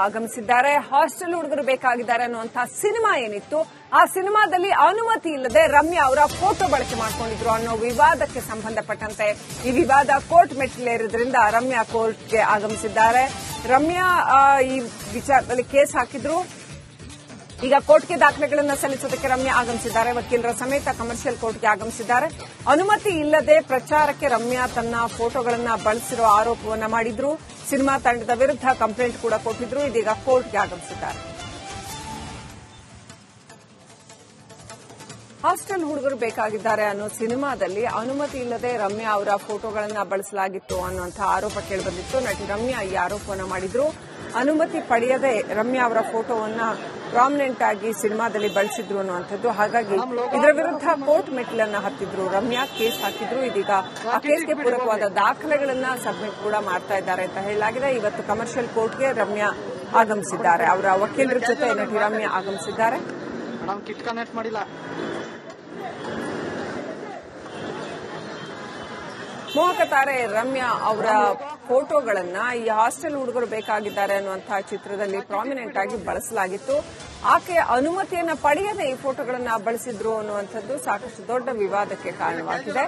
ಆಗಮಿಸಿದ್ದಾರೆ. ಹಾಸ್ಟೆಲ್ ಹುಡುಗರು ಬೇಕಾಗಿದ್ದಾರೆ ಅನ್ನುವಂತಹ ಸಿನಿಮಾ ಏನಿತ್ತು, ಆ ಸಿನಿಮಾದಲ್ಲಿ ಅನುಮತಿ ಇಲ್ಲದೆ ರಮ್ಯಾ ಅವರ ಫೋಟೋ ಬಳಕೆ ಮಾಡಿಕೊಂಡಿದ್ರು ಅನ್ನೋ ವಿವಾದಕ್ಕೆ ಸಂಬಂಧಪಟ್ಟಂತೆ ಈ ವಿವಾದ ಕೋರ್ಟ್ ಮೆಟ್ಟಿಲೇರಿದ್ರಿಂದ ರಮ್ಯಾ ಕೋರ್ಟ್ಗೆ ಆಗಮಿಸಿದ್ದಾರೆ. ರಮ್ಯಾ ಈ ವಿಚಾರದಲ್ಲಿ ಕೇಸ್ ಹಾಕಿದ್ರು. ಈಗ ಕೋರ್ಟ್ಗೆ ದಾಖಲೆಗಳನ್ನು ಸಲ್ಲಿಸೋದಕ್ಕೆ ರಮ್ಯಾ ಆಗಮಿಸಿದ್ದಾರೆ. ವಕೀಲರ ಸಮೇತ ಕಮರ್ಷಿಯಲ್ ಕೋರ್ಟ್ಗೆ ಆಗಮಿಸಿದ್ದಾರೆ. ಅನುಮತಿ ಇಲ್ಲದೆ ಪ್ರಚಾರಕ್ಕೆ ರಮ್ಯಾ ತನ್ನ ಫೋಟೋಗಳನ್ನು ಬಳಸಿರುವ ಆರೋಪವನ್ನ ಮಾಡಿದ್ರು. ಸಿನಿಮಾ ತಂಡದ ವಿರುದ್ಧ ಕಂಪ್ಲೇಂಟ್ ಕೂಡ ಕೊಟ್ಟಿದ್ರು. ಇದೀಗ ಕೋರ್ಟ್ಗೆ ಆಗಮಿಸಿದ್ದಾರೆ. ಹಾಸ್ಟೆಲ್ ಹುಡುಗರು ಬೇಕಾಗಿದ್ದಾರೆ ಅನ್ನೋ ಸಿನಿಮಾದಲ್ಲಿ ಅನುಮತಿ ಇಲ್ಲದೆ ರಮ್ಯಾ ಅವರ ಫೋಟೋಗಳನ್ನು ಬಳಸಲಾಗಿತ್ತು ಅನ್ನುವಂತಹ ಆರೋಪ ಕೇಳಿಬಂದಿತ್ತು. ನಟಿ ರಮ್ಯಾ ಈ ಆರೋಪವನ್ನು ಮಾಡಿದ್ರು. ಅನುಮತಿ ಪಡೆಯದೆ ರಮ್ಯಾ ಅವರ ಫೋಟೋವನ್ನ ಪ್ರಾಮಿನೆಂಟ್ ಆಗಿ ಸಿನಿಮಾದಲ್ಲಿ ಬಳಸಿದ್ರು ಅನ್ನುವಂಥದ್ದು. ಹಾಗಾಗಿ ಇದರ ವಿರುದ್ಧ ಕೋರ್ಟ್ ಮೆಟ್ಟಿಲನ್ನ ಹತ್ತಿದ್ರು. ರಮ್ಯಾ ಕೇಸ್ ಹಾಕಿದ್ರು. ಇದೀಗ ಆ ಕೇಸ್ಗೆ ಪೂರಕವಾದ ದಾಖಲೆಗಳನ್ನ ಸಬ್ಮಿಟ್ ಕೂಡ ಮಾಡ್ತಾ ಇದ್ದಾರೆ ಅಂತ ಹೇಳಲಾಗಿದೆ. ಇವತ್ತು ಕಮರ್ಷಿಯಲ್ ಕೋರ್ಟ್ಗೆ ರಮ್ಯಾ ಆಗಮಿಸಿದ್ದಾರೆ. ಅವರ ವಕೀಲರ ಜೊತೆ ನಟಿ ರಮ್ಯಾ ಆಗಮಿಸಿದ್ದಾರೆ. ಮೋಹಕ ತಾರೆ ರಮ್ಯಾ ಅವರ ಫೋಟೋಗಳನ್ನ ಈ ಹಾಸ್ಟೆಲ್ ಹುಡುಗರು ಬೇಕಾಗಿದ್ದಾರೆ ಅನ್ನುವಂತಹ ಚಿತ್ರದಲ್ಲಿ ಪ್ರಾಮಿನೆಂಟ್ ಆಗಿ ಬಳಸಲಾಗಿತ್ತು. ಆಕೆ ಅನುಮತಿಯನ್ನ ಪಡೆಯದೆ ಈ ಫೋಟೋಗಳನ್ನ ಬಳಸಿದ್ರು ಅನ್ನುವಂಥದ್ದು ಸಾಕಷ್ಟು ದೊಡ್ಡ ವಿವಾದಕ್ಕೆ ಕಾರಣವಾಗಿದೆ.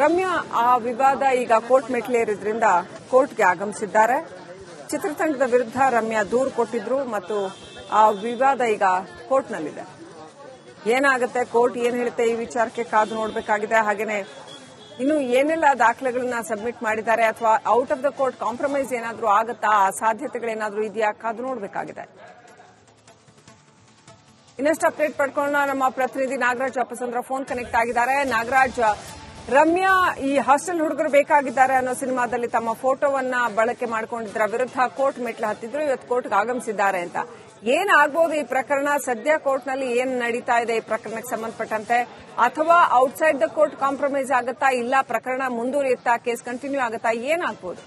ರಮ್ಯಾ ಆ ವಿವಾದ ಈಗ ಕೋರ್ಟ್ ಮೆಟ್ಟಿಲೇರಿದ್ರಿಂದ ಕೋರ್ಟ್ಗೆ ಆಗಮಿಸಿದ್ದಾರೆ. ಚಿತ್ರತಂಡದ ವಿರುದ್ಧ ರಮ್ಯಾ ದೂರು ಕೊಟ್ಟಿದ್ರು ಮತ್ತು ಆ ವಿವಾದ ಈಗ ಕೋರ್ಟ್ನಲ್ಲಿದೆ. ಏನಾಗುತ್ತೆ, ಕೋರ್ಟ್ ಏನ್ ಹೇಳುತ್ತೆ ಈ ವಿಚಾರಕ್ಕೆ ಕಾದು ನೋಡಬೇಕಾಗಿದೆ. ಹಾಗೇನೆ ಇನ್ನು ಏನೆಲ್ಲ ದಾಖಲೆಗಳನ್ನ ಸಬ್ಮಿಟ್ ಮಾಡಿದ್ದಾರೆ ಅಥವಾ out of the court compromise ಏನಾದರೂ ಆಗುತ್ತಾ, ಆ ಸಾಧ್ಯತೆಗಳೇನಾದರೂ ಇದೆಯಾ, ಕಾದು ನೋಡಬೇಕಾಗಿದೆ. ಇನ್ನಷ್ಟು ಅಪ್ಡೇಟ್ ಪಡ್ಕೊಳ್ಳೋಣ. ನಮ್ಮ ಪ್ರತಿನಿಧಿ ನಾಗರಾಜ್ ಅಪ್ಪಸಂದ್ರ ಫೋನ್ ಕನೆಕ್ಟ್ ಆಗಿದ್ದಾರೆ. ನಾಗರಾಜ್, ರಮ್ಯಾ ಈ ಹಾಸ್ಟೆಲ್ ಹುಡುಗರು ಬೇಕಾಗಿದ್ದಾರೆ ಅನ್ನೋ ಸಿನಿಮಾದಲ್ಲಿ ತಮ್ಮ ಫೋಟೋವನ್ನ ಬಳಕೆ ಮಾಡಿಕೊಂಡಿದ್ದರ ವಿರುದ್ಧ ಕೋರ್ಟ್ ಮೆಟ್ಲು ಹತ್ತಿದ್ರು. ಇವತ್ತು ಕೋರ್ಟ್ಗೆ ಆಗಮಿಸಿದ್ದಾರೆ ಅಂತ. ಏನಾಗಬಹುದು ಈ ಪ್ರಕರಣ? ಸದ್ಯ ಕೋರ್ಟ್ನಲ್ಲಿ ಏನ್ ನಡೀತಾ ಇದೆ ಈ ಪ್ರಕರಣಕ್ಕೆ ಸಂಬಂಧಪಟ್ಟಂತೆ? ಅಥವಾ ಔಟ್ಸೈಡ್ ದ ಕೋರ್ಟ್ ಕಾಂಪ್ರಮೈಸ್ ಆಗುತ್ತಾ, ಇಲ್ಲ ಪ್ರಕರಣ ಮುಂದುವರಿಯುತ್ತಾ, ಕೇಸ್ ಕಂಟಿನ್ಯೂ ಆಗುತ್ತಾ, ಏನಾಗಬಹುದು?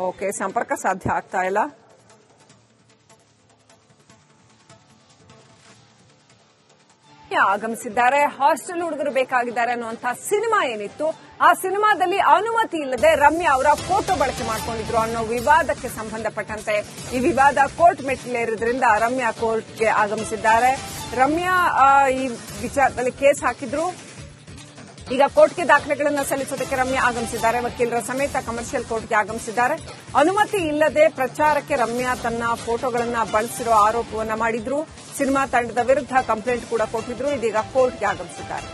ಓಕೆ, ಸಂಪರ್ಕ ಸಾಧ್ಯ ಆಗ್ತಾ ಇಲ್ಲ. ಆಗಮಿಸಿದ್ದಾರೆ. ಹಾಸ್ಟೆಲ್ ಹುಡುಗರು ಬೇಕಾಗಿದ್ದಾರೆ ಅನ್ನುವಂತಹ ಸಿನಿಮಾ ಏನಿತ್ತು, ಆ ಸಿನಿಮಾದಲ್ಲಿ ಅನುಮತಿ ಇಲ್ಲದೆ ರಮ್ಯಾ ಅವರ ಫೋಟೋ ಬಳಕೆ ಮಾಡಿಕೊಂಡಿದ್ರು ಅನ್ನೋ ವಿವಾದಕ್ಕೆ ಸಂಬಂಧಪಟ್ಟಂತೆ ಈ ವಿವಾದ ಕೋರ್ಟ್ ಮೆಟ್ಟಿಲೇರಿದ್ರಿಂದ ರಮ್ಯಾ ಕೋರ್ಟ್ಗೆ ಆಗಮಿಸಿದ್ದಾರೆ. ರಮ್ಯಾ ಈ ವಿಚಾರದಲ್ಲಿ ಕೇಸ್ ಹಾಕಿದ್ರು. ಈಗ ಕೋರ್ಟ್ಗೆ ದಾಖಲೆಗಳನ್ನು ಸಲ್ಲಿಸೋದಕ್ಕೆ ರಮ್ಯಾ ಆಗಮಿಸಿದ್ದಾರೆ. ವಕೀಲರ ಸಮೇತ ಕಮರ್ಷಿಯಲ್ ಕೋರ್ಟ್ಗೆ ಆಗಮಿಸಿದ್ದಾರೆ. ಅನುಮತಿ ಇಲ್ಲದೆ ಪ್ರಚಾರಕ್ಕೆ ರಮ್ಯಾ ತನ್ನ ಫೋಟೋಗಳನ್ನು ಬಳಸಿರುವ ಆರೋಪವನ್ನ ಮಾಡಿದ್ರು. ಸಿನಿಮಾ ತಂಡದ ವಿರುದ್ಧ ಕಂಪ್ಲೇಂಟ್ ಕೂಡ ಕೊಟ್ಟಿದ್ರು. ಇದೀಗ ಕೋರ್ಟ್ಗೆ ಆಗಮಿಸಿದ್ದಾರೆ.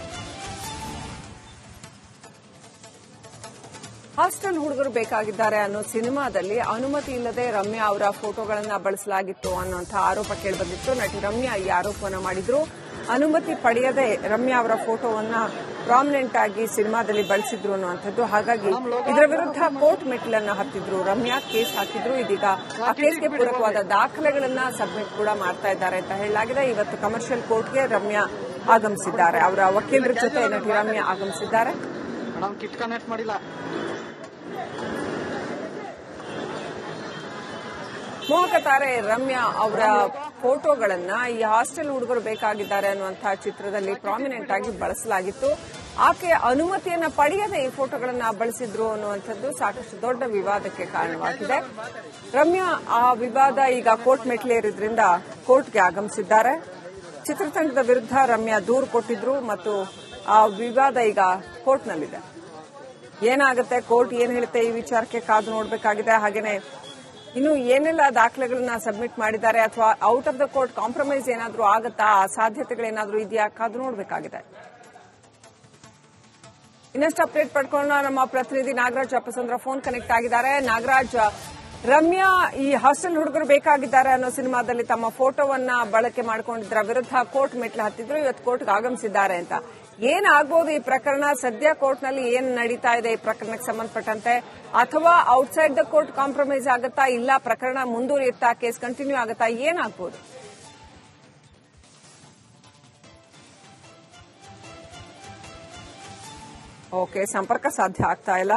ಹಾಸ್ಟೆಲ್ ಹುಡುಗರು ಬೇಕಾಗಿದ್ದಾರೆ ಅನ್ನೋ ಸಿನಿಮಾದಲ್ಲಿ ಅನುಮತಿ ಇಲ್ಲದೆ ರಮ್ಯಾ ಅವರ ಫೋಟೋಗಳನ್ನು ಬಳಸಲಾಗಿತ್ತು ಅನ್ನುವಂತಹ ಆರೋಪ ಕೇಳಿಬಂದಿತ್ತು. ನಟಿ ರಮ್ಯಾ ಈ ಆರೋಪವನ್ನು ಮಾಡಿದ್ರು. ಅನುಮತಿ ಪಡೆಯದೆ ರಮ್ಯಾ ಅವರ ಫೋಟೋವನ್ನ ಪ್ರಾಮಿನೆಂಟ್ ಆಗಿ ಸಿನಿಮಾದಲ್ಲಿ ಬಳಸಿದ್ರು ಅನ್ನುವಂಥದ್ದು. ಹಾಗಾಗಿ ಇದರ ವಿರುದ್ಧ ಕೋರ್ಟ್ ಮೆಟ್ಟಿಲನ್ನ ಹತ್ತಿದ್ರು. ರಮ್ಯಾ ಕೇಸ್ ಹಾಕಿದ್ರು. ಇದೀಗ ಆ ಕೇಸ್ಗೆ ಪೂರಕವಾದ ದಾಖಲೆಗಳನ್ನ ಸಬ್ಮಿಟ್ ಕೂಡ ಮಾಡ್ತಾ ಇದ್ದಾರೆ ಅಂತ ಹೇಳಲಾಗಿದೆ. ಇವತ್ತು ಕಮರ್ಷಿಯಲ್ ಕೋರ್ಟ್ಗೆ ರಮ್ಯಾ ಆಗಮಿಸಿದ್ದಾರೆ. ಅವರ ವಕೀಲರ ಜೊತೆ ನಟಿ ರಮ್ಯಾ ಆಗಮಿಸಿದ್ದಾರೆ. ಮೋಹಕ ತಾರೆ ರಮ್ಯಾ ಅವರ ಫೋಟೋಗಳನ್ನ ಈ ಹಾಸ್ಟೆಲ್ ಹುಡುಗರು ಬೇಕಾಗಿದ್ದಾರೆ ಅನ್ನುವಂತಹ ಚಿತ್ರದಲ್ಲಿ ಪ್ರಾಮಿನೆಂಟ್ ಆಗಿ ಬಳಸಲಾಗಿತ್ತು. ಆಕೆ ಅನುಮತಿಯನ್ನ ಪಡೆಯದೆ ಈ ಫೋಟೋಗಳನ್ನ ಬಳಸಿದ್ರು ಅನ್ನುವಂಥದ್ದು ಸಾಕಷ್ಟು ದೊಡ್ಡ ವಿವಾದಕ್ಕೆ ಕಾರಣವಾಗಿದೆ. ರಮ್ಯಾ ಆ ವಿವಾದ ಈಗ ಕೋರ್ಟ್ ಮೆಟ್ಟಿಲೇರಿದ್ರಿಂದ ಕೋರ್ಟ್ಗೆ ಆಗಮಿಸಿದ್ದಾರೆ. ಚಿತ್ರತಂಡದ ವಿರುದ್ಧ ರಮ್ಯಾ ದೂರು ಕೊಟ್ಟಿದ್ರು ಮತ್ತು ಆ ವಿವಾದ ಈಗ ಕೋರ್ಟ್ನಲ್ಲಿದೆ. ಏನಾಗುತ್ತೆ, ಕೋರ್ಟ್ ಏನ್ ಹೇಳುತ್ತೆ ಈ ವಿಚಾರಕ್ಕೆ ಕಾದು ನೋಡಬೇಕಾಗಿದೆ. ಹಾಗೇನೆ ಇನ್ನು ಏನೆಲ್ಲ ದಾಖಲೆಗಳನ್ನ ಸಬ್ಮಿಟ್ ಮಾಡಿದ್ದಾರೆ ಅಥವಾ out of the court compromise ಏನಾದರೂ ಆಗುತ್ತಾ, ಆ ಸಾಧ್ಯತೆಗಳೇನಾದರೂ ಇದೆಯಾ, ಕಾದು ನೋಡಬೇಕಾಗಿದೆ. ಇನ್ನಷ್ಟು ಅಪ್ಡೇಟ್ ಪಡ್ಕೊಳ್ಳೋಣ. ನಮ್ಮ ಪ್ರತಿನಿಧಿ ನಾಗರಾಜ್ ಅಪ್ಪಸಂದ್ರ ಫೋನ್ ಕನೆಕ್ಟ್ ಆಗಿದ್ದಾರೆ. ನಾಗರಾಜ್, ರಮ್ಯಾ ಈ ಹಾಸ್ಟೆಲ್ ಹುಡುಗರು ಬೇಕಾಗಿದ್ದಾರೆ ಅನ್ನೋ ಸಿನಿಮಾದಲ್ಲಿ ತಮ್ಮ ಫೋಟೋವನ್ನ ಬಳಕೆ ಮಾಡಿಕೊಂಡಿದ್ದರ ವಿರುದ್ಧ ಕೋರ್ಟ್ ಮೆಟ್ಲು ಹತ್ತಿದ್ರು. ಇವತ್ತು ಕೋರ್ಟ್ಗೆ ಆಗಮಿಸಿದ್ದಾರೆ ಅಂತ. ಏನಾಗಬಹುದು ಈ ಪ್ರಕರಣ? ಸದ್ಯ ಕೋರ್ಟ್ನಲ್ಲಿ ಏನ್ ನಡೀತಾ ಇದೆ ಈ ಪ್ರಕರಣಕ್ಕೆ ಸಂಬಂಧಪಟ್ಟಂತೆ? ಅಥವಾ ಔಟ್ಸೈಡ್ ದ ಕೋರ್ಟ್ ಕಾಂಪ್ರಮೈಸ್ ಆಗುತ್ತಾ, ಇಲ್ಲ ಪ್ರಕರಣ ಮುಂದುವರಿಯುತ್ತಾ, ಕೇಸ್ ಕಂಟಿನ್ಯೂ ಆಗುತ್ತಾ, ಏನಾಗಬಹುದು? ಓಕೆ, ಸಂಪರ್ಕ ಸಾಧ್ಯ ಆಗ್ತಾ ಇಲ್ಲ.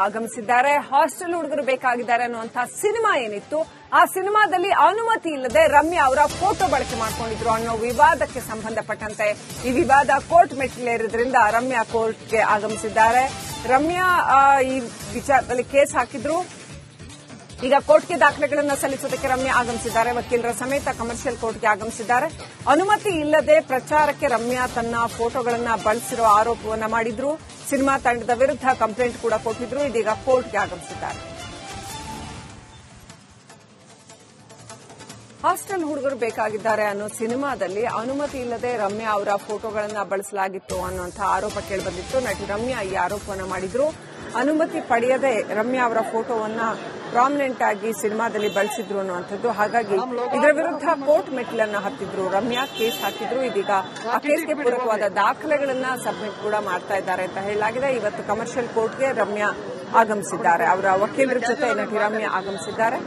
ಆಗಮಿಸಿದ್ದಾರೆ. ಹಾಸ್ಟೆಲ್ ಹುಡುಗರು ಬೇಕಾಗಿದ್ದಾರೆ ಅನ್ನುವಂತಹ ಸಿನಿಮಾ ಏನಿತ್ತು, ಆ ಸಿನಿಮಾದಲ್ಲಿ ಅನುಮತಿ ಇಲ್ಲದೆ ರಮ್ಯಾ ಅವರ ಫೋಟೋ ಬಳಕೆ ಮಾಡಿಕೊಂಡಿದ್ರು ಅನ್ನೋ ವಿವಾದಕ್ಕೆ ಸಂಬಂಧಪಟ್ಟಂತೆ ಈ ವಿವಾದ ಕೋರ್ಟ್ ಮೆಟ್ಟಿಲೇರಿದ್ರಿಂದ ರಮ್ಯಾ ಕೋರ್ಟ್ಗೆ ಆಗಮಿಸಿದ್ದಾರೆ. ರಮ್ಯಾ ಈ ವಿಚಾರದಲ್ಲಿ ಕೇಸ್ ಹಾಕಿದ್ರು. ಈಗ ಕೋರ್ಟ್ಗೆ ದಾಖಲೆಗಳನ್ನು ಸಲ್ಲಿಸೋದಕ್ಕೆ ರಮ್ಯಾ ಆಗಮಿಸಿದ್ದಾರೆ. ವಕೀಲರ ಸಮೇತ ಕಮರ್ಷಿಯಲ್ ಕೋರ್ಟ್ಗೆ ಆಗಮಿಸಿದ್ದಾರೆ. ಅನುಮತಿ ಇಲ್ಲದೆ ಪ್ರಚಾರಕ್ಕೆ ರಮ್ಯಾ ತನ್ನ ಫೋಟೋಗಳನ್ನು ಬಳಸಿರುವ ಆರೋಪವನ್ನ ಮಾಡಿದ್ರು. ಸಿನಿಮಾ ತಂಡದ ವಿರುದ್ಧ ಕಂಪ್ಲೇಂಟ್ ಕೂಡ ಕೊಟ್ಟಿದ್ರು. ಇದೀಗ ಕೋರ್ಟ್ಗೆ ಆಗಮಿಸಿದ್ದಾರೆ. ಹಾಸ್ಟೆಲ್ ಹುಡುಗರು ಬೇಕಾಗಿದ್ದಾರೆ ಅನ್ನೋ ಸಿನಿಮಾದಲ್ಲಿ ಅನುಮತಿ ಇಲ್ಲದೆ ರಮ್ಯಾ ಅವರ ಫೋಟೋಗಳನ್ನು ಬಳಸಲಾಗಿತ್ತು ಅನ್ನುವಂತಹ ಆರೋಪ ಕೇಳಿಬಂದಿತ್ತು. ನಟಿ ರಮ್ಯಾ ಈ ಆರೋಪವನ್ನು ಮಾಡಿದ್ರು. ಅನುಮತಿ ಪಡೆಯದೆ ರಮ್ಯಾ ಅವರ ಫೋಟೋವನ್ನ ಪ್ರಾಮಿನೆಂಟ್ ಆಗಿ ಸಿನಿಮಾದಲ್ಲಿ ಬಳಸಿದ್ರು ಅನ್ನುವಂಥದ್ದು. ಹಾಗಾಗಿ ಇದರ ವಿರುದ್ಧ ಕೋರ್ಟ್ ಮೆಟ್ಟಿಲನ್ನು ಹತ್ತಿದ್ರು. ರಮ್ಯಾ ಕೇಸ್ ಹಾಕಿದ್ರು. ಇದೀಗ ಆ ಕೇಸ್ಗೆ ಪೂರಕವಾದ ದಾಖಲೆಗಳನ್ನ ಸಬ್ಮಿಟ್ ಕೂಡ ಮಾಡ್ತಾ ಇದ್ದಾರೆ ಅಂತ ಹೇಳಲಾಗಿದೆ. ಇವತ್ತು ಕಮರ್ಷಿಯಲ್ ಕೋರ್ಟ್ಗೆ ರಮ್ಯಾ ಆಗಮಿಸಿದ್ದಾರೆ. ಅವರ ವಕೀಲರ ಜೊತೆ ನಟಿ ರಮ್ಯಾ ಆಗಮಿಸಿದ್ದಾರೆ.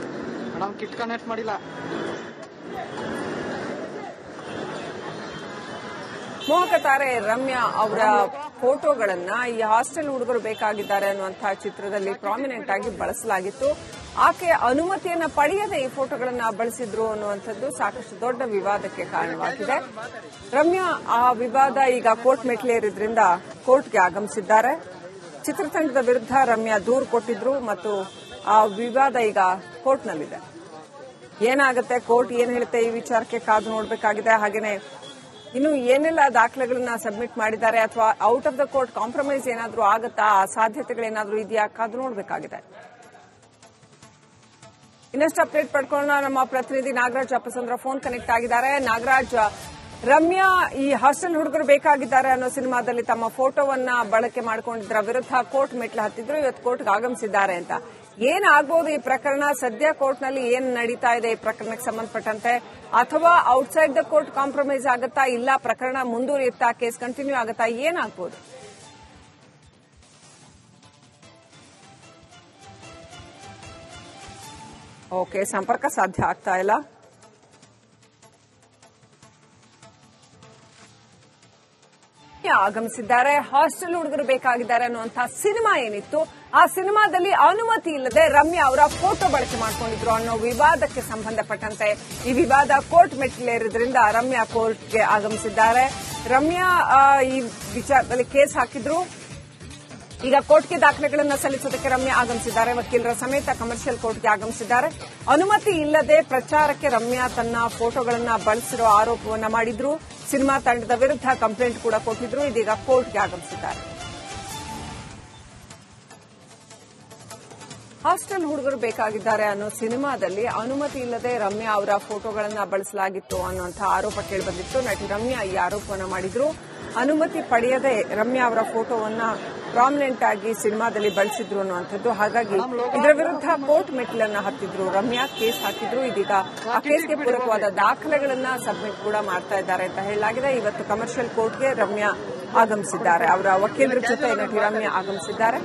ಮೋಹಕ ತಾರೆ ರಮ್ಯಾ ಅವರ ಫೋಟೋಗಳನ್ನ ಈ ಹಾಸ್ಟೆಲ್ ಹುಡುಗರು ಬೇಕಾಗಿದ್ದಾರೆ ಅನ್ನುವಂತಹ ಚಿತ್ರದಲ್ಲಿ ಪ್ರಾಮಿನೆಂಟ್ ಆಗಿ ಬಳಸಲಾಗಿತ್ತು. ಆಕೆ ಅನುಮತಿಯನ್ನ ಪಡೆಯದೆ ಈ ಫೋಟೋಗಳನ್ನ ಬಳಸಿದ್ರು ಅನ್ನುವಂಥದ್ದು ಸಾಕಷ್ಟು ದೊಡ್ಡ ವಿವಾದಕ್ಕೆ ಕಾರಣವಾಗಿದೆ. ರಮ್ಯಾ ಆ ವಿವಾದ ಈಗ ಕೋರ್ಟ್ ಮೆಟ್ಟಿಲೇರಿದ್ರಿಂದ ಕೋರ್ಟ್ಗೆ ಆಗಮಿಸಿದ್ದಾರೆ. ಚಿತ್ರತಂಡದ ವಿರುದ್ಧ ರಮ್ಯಾ ದೂರು ಕೊಟ್ಟಿದ್ರು ಮತ್ತು ಆ ವಿವಾದ ಈಗ ಕೋರ್ಟ್ನಲ್ಲಿದೆ. ಏನಾಗುತ್ತೆ, ಕೋರ್ಟ್ ಏನ್ ಹೇಳುತ್ತೆ ಈ ವಿಚಾರಕ್ಕೆ ಕಾದು ನೋಡಬೇಕಾಗಿದೆ. ಹಾಗೇನೆ ಇನ್ನು ಏನೆಲ್ಲ ದಾಖಲೆಗಳನ್ನ ಸಬ್ಮಿಟ್ ಮಾಡಿದ್ದಾರೆ ಅಥವಾ out of the court compromise ಏನಾದರೂ ಆಗುತ್ತಾ, ಆ ಸಾಧ್ಯತೆಗಳೇನಾದರೂ ಇದೆಯಾ, ಕಾದು ನೋಡಬೇಕಾಗಿದೆ. ಇನ್ನಷ್ಟು ಅಪ್ಡೇಟ್ ಪಡ್ಕೊಳ್ಳೋಣ. ನಮ್ಮ ಪ್ರತಿನಿಧಿ ನಾಗರಾಜ್ ಅಪ್ಪಸಂದ್ರ ಫೋನ್ ಕನೆಕ್ಟ್ ಆಗಿದ್ದಾರೆ. ನಾಗರಾಜ್, ರಮ್ಯಾ ಈ ಹಾಸ್ಟೆಲ್ ಹುಡುಗರು ಬೇಕಾಗಿದ್ದಾರೆ ಅನ್ನೋ ಸಿನಿಮಾದಲ್ಲಿ ತಮ್ಮ ಫೋಟೋವನ್ನ ಬಳಕೆ ಮಾಡಿಕೊಂಡಿದ್ದರ ವಿರುದ್ಧ ಕೋರ್ಟ್ ಮೆಟ್ಲು ಹತ್ತಿದ್ರು. ಇವತ್ತು ಕೋರ್ಟ್ಗೆ ಆಗಮಿಸಿದ್ದಾರೆ ಅಂತ. ಏನಾಗಬಹುದು ಈ ಪ್ರಕರಣ? ಸದ್ಯ ಕೋರ್ಟ್ನಲ್ಲಿ ಏನ್ ನಡೀತಾ ಇದೆ ಈ ಪ್ರಕರಣಕ್ಕೆ ಸಂಬಂಧಪಟ್ಟಂತೆ? ಅಥವಾ ಔಟ್ಸೈಡ್ ದ ಕೋರ್ಟ್ ಕಾಂಪ್ರಮೈಸ್ ಆಗುತ್ತಾ, ಇಲ್ಲ ಪ್ರಕರಣ ಮುಂದುವರಿಯುತ್ತಾ, ಕೇಸ್ ಕಂಟಿನ್ಯೂ ಆಗುತ್ತಾ, ಏನಾಗಬಹುದು? ಓಕೆ, ಸಂಪರ್ಕ ಸಾಧ್ಯ ಆಗ್ತಾ ಇಲ್ಲ. ಆಗಮಿಸಿದ್ದಾರೆ. ಹಾಸ್ಟೆಲ್ ಹುಡುಗರು ಬೇಕಾಗಿದ್ದಾರೆ ಅನ್ನುವಂತಹ ಸಿನಿಮಾ ಏನಿತ್ತು, ಆ ಸಿನಿಮಾದಲ್ಲಿ ಅನುಮತಿ ಇಲ್ಲದೆ ರಮ್ಯಾ ಅವರ ಫೋಟೋ ಬಳಕೆ ಮಾಡಿಕೊಂಡಿದ್ರು ಅನ್ನೋ ವಿವಾದಕ್ಕೆ ಸಂಬಂಧಪಟ್ಟಂತೆ ಈ ವಿವಾದ ಕೋರ್ಟ್ ಮೆಟ್ಟಿಲೇರಿದ್ರಿಂದ ರಮ್ಯಾ ಕೋರ್ಟ್ಗೆ ಆಗಮಿಸಿದ್ದಾರೆ. ರಮ್ಯಾ ಈ ವಿಚಾರದಲ್ಲಿ ಕೇಸ್ ಹಾಕಿದ್ರು. ಈಗ ಕೋರ್ಟ್ಗೆ ದಾಖಲೆಗಳನ್ನು ಸಲ್ಲಿಸೋದಕ್ಕೆ ರಮ್ಯಾ ಆಗಮಿಸಿದ್ದಾರೆ. ವಕೀಲರ ಸಮೇತ ಕಮರ್ಷಿಯಲ್ ಕೋರ್ಟ್ಗೆ ಆಗಮಿಸಿದ್ದಾರೆ. ಅನುಮತಿ ಇಲ್ಲದೆ ಪ್ರಚಾರಕ್ಕೆ ರಮ್ಯಾ ತನ್ನ ಫೋಟೋಗಳನ್ನು ಬಳಸಿರುವ ಆರೋಪವನ್ನ ಮಾಡಿದ್ರು. ಸಿನಿಮಾ ತಂಡದ ವಿರುದ್ಧ ಕಂಪ್ಲೇಂಟ್ ಕೂಡ ಕೊಟ್ಟಿದ್ರು. ಇದೀಗ ಕೋರ್ಟ್ಗೆ ಆಗಮಿಸಿದ್ದಾರೆ. ಹಾಸ್ಟೆಲ್ ಹುಡುಗರು ಬೇಕಾಗಿದ್ದಾರೆ ಅನ್ನೋ ಸಿನಿಮಾದಲ್ಲಿ ಅನುಮತಿ ಇಲ್ಲದೆ ರಮ್ಯಾ ಅವರ ಫೋಟೋಗಳನ್ನು ಬಳಸಲಾಗಿತ್ತು ಅನ್ನುವಂತಹ ಆರೋಪ ಕೇಳಿಬಂದಿತ್ತು. ನಟಿ ರಮ್ಯಾ ಈ ಆರೋಪವನ್ನು ಮಾಡಿದ್ರು. ಅನುಮತಿ ಪಡೆಯದೆ ರಮ್ಯಾ ಅವರ ಫೋಟೋವನ್ನ ಪ್ರಾಮಿನೆಂಟ್ ಆಗಿ ಸಿನಿಮಾದಲ್ಲಿ ಬಳಸಿದ್ರು ಅನ್ನುವಂಥದ್ದು. ಹಾಗಾಗಿ ಇದರ ವಿರುದ್ಧ ಕೋರ್ಟ್ ಮೆಟ್ಟಿಲನ್ನು ಹತ್ತಿದ್ರು. ರಮ್ಯಾ ಕೇಸ್ ಹಾಕಿದ್ರು. ಇದೀಗ ಆ ಕೇಸ್ಗೆ ಪೂರಕವಾದ ದಾಖಲೆಗಳನ್ನ ಸಬ್ಮಿಟ್ ಕೂಡ ಮಾಡ್ತಾ ಇದ್ದಾರೆ ಅಂತ ಹೇಳಲಾಗಿದೆ. ಇವತ್ತು ಕಮರ್ಷಿಯಲ್ ಕೋರ್ಟ್ಗೆ ರಮ್ಯಾ ಆಗಮಿಸಿದ್ದಾರೆ. ಅವರ ವಕೀಲರ ಜೊತೆ ನಟಿ ರಮ್ಯಾ ಆಗಮಿಸಿದ್ದಾರೆ.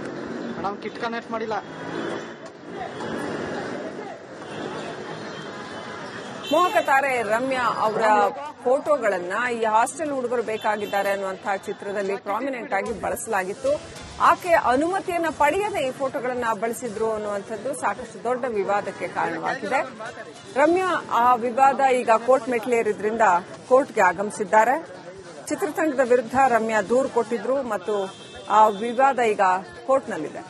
ಮೋಹಕ ತಾರೆ ರಮ್ಯಾ ಅವರ ಫೋಟೋಗಳನ್ನ ಈ ಹಾಸ್ಟೆಲ್ ಹುಡುಗರು ಬೇಕಾಗಿದ್ದಾರೆ ಅನ್ನುವಂತಹ ಚಿತ್ರದಲ್ಲಿ ಪ್ರಾಮಿನೆಂಟ್ ಆಗಿ ಬಳಸಲಾಗಿತ್ತು. ಆಕೆ ಅನುಮತಿಯನ್ನ ಪಡೆಯದೆ ಈ ಫೋಟೋಗಳನ್ನ ಬಳಸಿದ್ರು ಅನ್ನುವಂಥದ್ದು ಸಾಕಷ್ಟು ದೊಡ್ಡ ವಿವಾದಕ್ಕೆ ಕಾರಣವಾಗಿದೆ. ರಮ್ಯಾ ಆ ವಿವಾದ ಈಗ ಕೋರ್ಟ್ ಮೆಟ್ಟಿಲೇರಿದ್ರಿಂದ ಕೋರ್ಟ್ಗೆ ಆಗಮಿಸಿದ್ದಾರೆ. ಚಿತ್ರತಂಡದ ವಿರುದ್ಧ ರಮ್ಯಾ ದೂರು ಕೊಟ್ಟಿದ್ರು ಮತ್ತು ಆ ವಿವಾದ ಈಗ ಕೋರ್ಟ್ನಲ್ಲಿದೆ.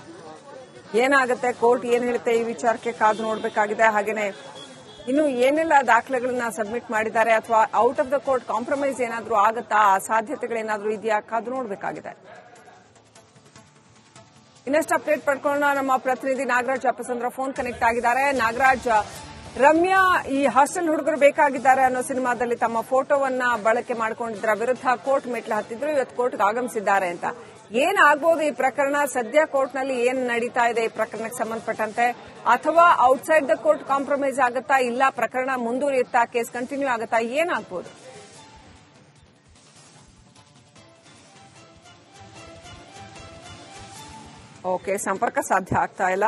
ಏನಾಗುತ್ತೆ, ಕೋರ್ಟ್ ಏನ್ ಹೇಳುತ್ತೆ ಈ ವಿಚಾರಕ್ಕೆ ಕಾದು ನೋಡಬೇಕಾಗಿದೆ. ಹಾಗೇನೆ ಇನ್ನು ಏನೆಲ್ಲ ದಾಖಲೆಗಳನ್ನ ಸಬ್ಮಿಟ್ ಮಾಡಿದ್ದಾರೆ ಅಥವಾ out of the court compromise ಏನಾದರೂ ಆಗುತ್ತಾ, ಆ ಸಾಧ್ಯತೆಗಳೇನಾದರೂ ಇದೆಯಾ, ಕಾದು ನೋಡಬೇಕಾಗಿದೆ. ಇನ್ನಷ್ಟು ಅಪ್ಡೇಟ್ ಪಡ್ಕೊಳ್ಳೋಣ. ನಮ್ಮ ಪ್ರತಿನಿಧಿ ನಾಗರಾಜ್ ಅಪ್ಪಸಂದ್ರ ಫೋನ್ ಕನೆಕ್ಟ್ ಆಗಿದ್ದಾರೆ. ನಾಗರಾಜ್, ರಮ್ಯಾ ಈ ಹಾಸ್ಟೆಲ್ ಹುಡುಗರು ಬೇಕಾಗಿದ್ದಾರೆ ಅನ್ನೋ ಸಿನಿಮಾದಲ್ಲಿ ತಮ್ಮ ಫೋಟೋವನ್ನ ಬಳಕೆ ಮಾಡಿಕೊಂಡಿದ್ದರ ವಿರುದ್ಧ ಕೋರ್ಟ್ ಮೆಟ್ಲು ಹತ್ತಿದ್ರು. ಇವತ್ತು ಕೋರ್ಟ್ಗೆ ಆಗಮಿಸಿದ್ದಾರೆ ಅಂತ. ಏನಾಗಬಹುದು ಈ ಪ್ರಕರಣ? ಸದ್ಯ ಕೋರ್ಟ್ನಲ್ಲಿ ಏನ್ ನಡೀತಾ ಇದೆ ಈ ಪ್ರಕರಣಕ್ಕೆ ಸಂಬಂಧಪಟ್ಟಂತೆ? ಅಥವಾ ಔಟ್ಸೈಡ್ ದ ಕೋರ್ಟ್ ಕಾಂಪ್ರಮೈಸ್ ಆಗುತ್ತಾ, ಇಲ್ಲ ಪ್ರಕರಣ ಮುಂದುವರಿಯುತ್ತಾ, ಕೇಸ್ ಕಂಟಿನ್ಯೂ ಆಗುತ್ತಾ, ಏನಾಗಬಹುದು? ಓಕೆ, ಸಂಪರ್ಕ ಸಾಧ್ಯ ಆಗ್ತಾ ಇಲ್ಲ.